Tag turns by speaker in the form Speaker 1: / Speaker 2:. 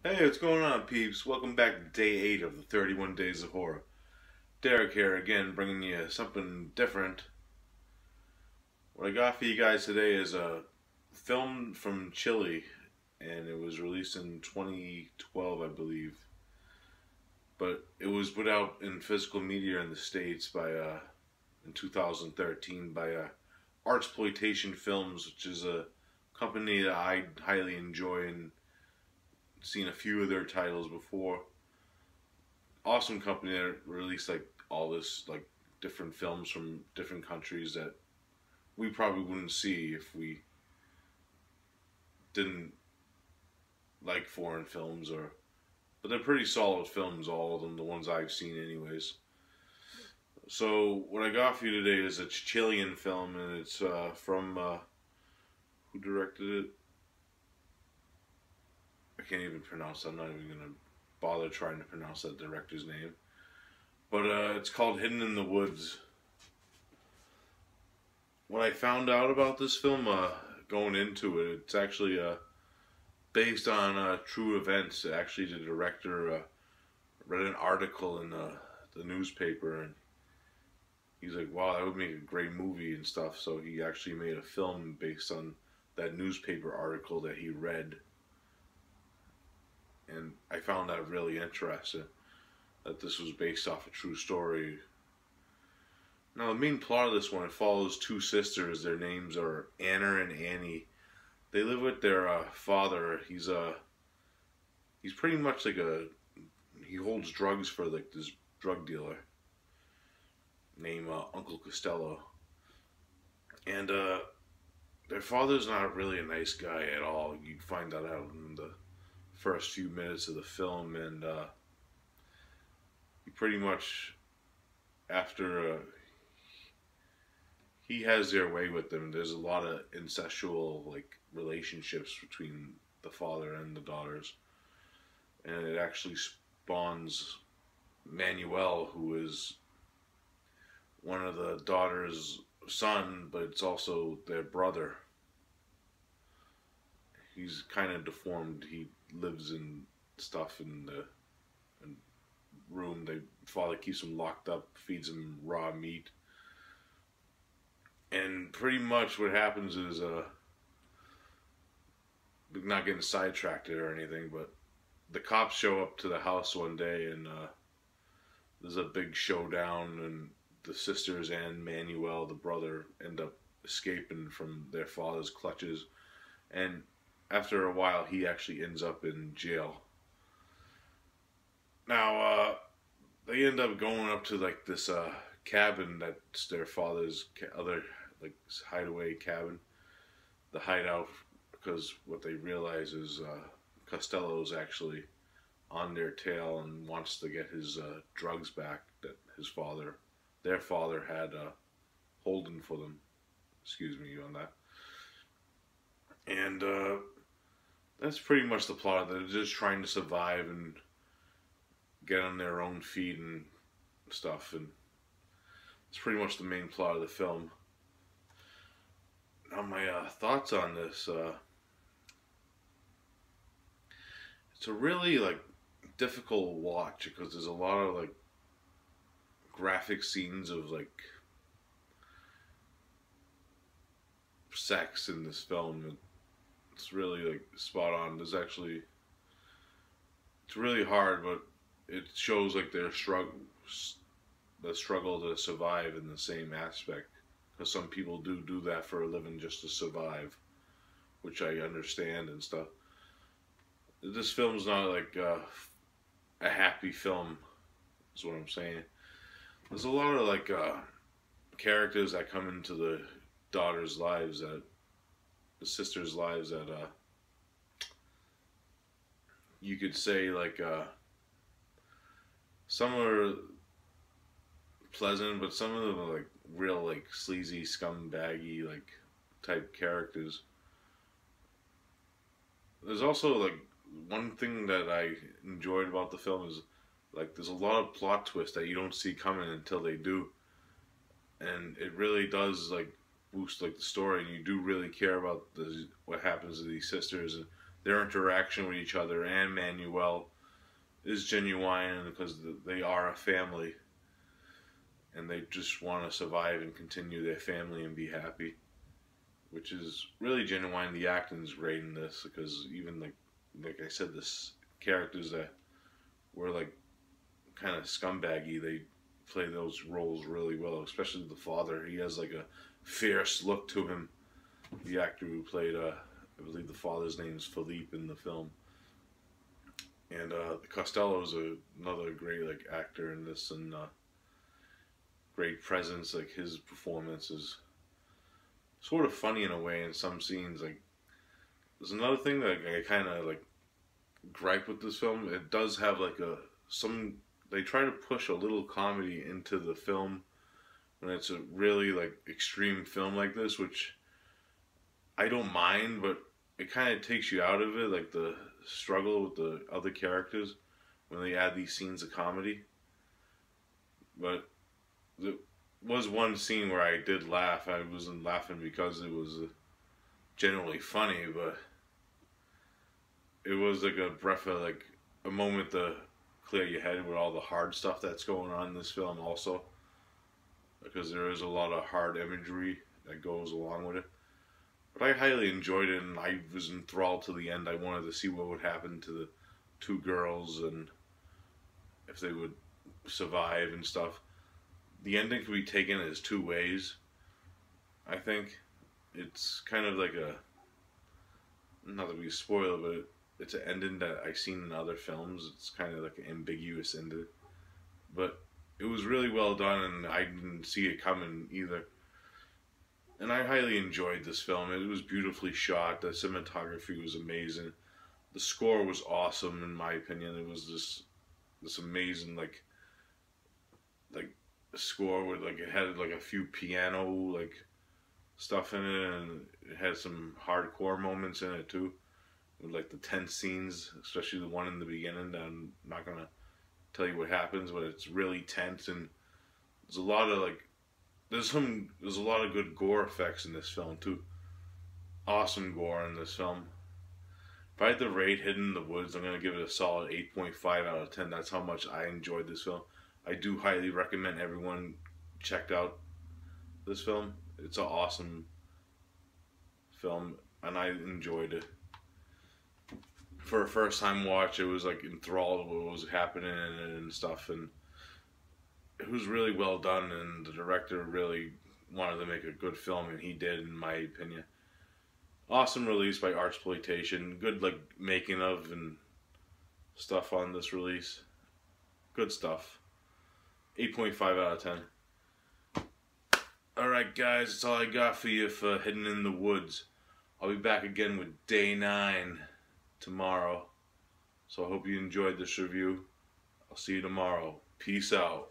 Speaker 1: Hey, what's going on, peeps? Welcome back to day 8 of the 31 Days of Horror. Derek here again, bringing you something different. What I got for you guys today is a film from Chile, and it was released in 2012, I believe. But it was put out in physical media in the States in 2013 by Artsploitation Films, which is a company that I highly enjoy and seen a few of their titles before. Awesome company that released like all this like different films from different countries that we probably wouldn't see if we didn't like foreign films, or but they're pretty solid films, all of them, the ones I've seen anyways. So what I got for you today is a Chilean film, and it's from who directed it? I can't even pronounce it. I'm not even gonna bother trying to pronounce that director's name. But it's called Hidden in the Woods. When I found out about this film, going into it, it's actually based on true events. Actually, the director read an article in the newspaper, and he's like, "Wow, that would make a great movie and stuff." So he actually made a film based on that newspaper article that he read, and I found that really interesting. That this was based off a true story. Now, the main plot of this one, it follows two sisters. Their names are Anna and Annie. They live with their father. He's pretty much like he holds drugs for like this drug dealer named Uncle Costello, and their father's not really a nice guy at all. You'd find that out in the first few minutes of the film, and he pretty much after he has their way with them. There's a lot of incestual like relationships between the father and the daughters, and it actually spawns Manuel, who is one of the daughter's son, but it's also their brother. He's kind of deformed. He lives in stuff in the room. The father keeps him locked up, feeds him raw meat, and pretty much what happens is not getting sidetracked or anything, but the cops show up to the house one day, and there's a big showdown, and the sisters and Manuel, the brother, end up escaping from their father's clutches, and after a while, he actually ends up in jail. Now, they end up going up to like this cabin that's their father's other like hideaway cabin, the hideout, because what they realize is Costello's actually on their tail and wants to get his drugs back that their father had holding for them. Excuse me on that. And that's pretty much the plot. They're just trying to survive and get on their own feet and stuff, and it's pretty much the main plot of the film. Now, my thoughts on this: it's a really like difficult watch because there's a lot of like graphic scenes of like sex in this film. It's really like spot on. It's really hard, but it shows like their the struggle to survive in the same aspect. Because some people do that for a living just to survive, which I understand and stuff. This film's not like a happy film, is what I'm saying. There's a lot of like characters that come into the daughter's lives, that the sisters' lives, that you could say like some are pleasant, but some of them are like real like sleazy, scumbaggy like type characters. There's also like one thing that I enjoyed about the film is like there's a lot of plot twists that you don't see coming until they do, and it really does like boost like the story, and you do really care about what happens to these sisters, and their interaction with each other and Manuel is genuine because they are a family and they just want to survive and continue their family and be happy, which is really genuine. The acting's great in this because even like I said, this characters that were like kind of scumbaggy, they play those roles really well, especially the father. He has like a fierce look to him. The actor who played, I believe the father's name is Philippe in the film. And Costello's another great like actor in this, and great presence. Like his performance is sort of funny in a way in some scenes. Like there's another thing that I kind of like gripe with this film. It does have like they try to push a little comedy into the film when it's a really like extreme film like this, which I don't mind, but it kind of takes you out of it, like the struggle with the other characters when they add these scenes of comedy. But there was one scene where I did laugh. I wasn't laughing because it was genuinely funny, but it was like a breath of like a moment to clear your head with all the hard stuff that's going on in this film also, because there is a lot of hard imagery that goes along with it. But I highly enjoyed it, and I was enthralled to the end. I wanted to see what would happen to the two girls and if they would survive and stuff. The ending can be taken as two ways. I think it's kind of like not to be a spoiler, but it's an ending that I've seen in other films. It's kind of like an ambiguous ending. But it was really well done, and I didn't see it coming either. And I highly enjoyed this film. It was beautifully shot. The cinematography was amazing. The score was awesome, in my opinion. It was this amazing like score with like it had like a few piano like stuff in it, and it had some hardcore moments in it too, with like the tense scenes, especially the one in the beginning. I'm not gonna tell you what happens, but it's really tense, and there's a lot of like there's a lot of good gore effects in this film too. Awesome gore in this film. If I had to rate Hidden in the Woods, I'm gonna give it a solid 8.5 out of 10. That's how much I enjoyed this film. I do highly recommend everyone check out this film. It's an awesome film, and I enjoyed it. For a first time watch, it was like enthralled with what was happening and stuff, and it was really well done, and the director really wanted to make a good film, and he did, in my opinion. Awesome release by Artsploitation. Good like making of and stuff on this release. Good stuff. 8.5 out of 10. Alright guys, that's all I got for you for Hidden in the Woods. I'll be back again with day 9 tomorrow. So I hope you enjoyed this review. I'll see you tomorrow. Peace out.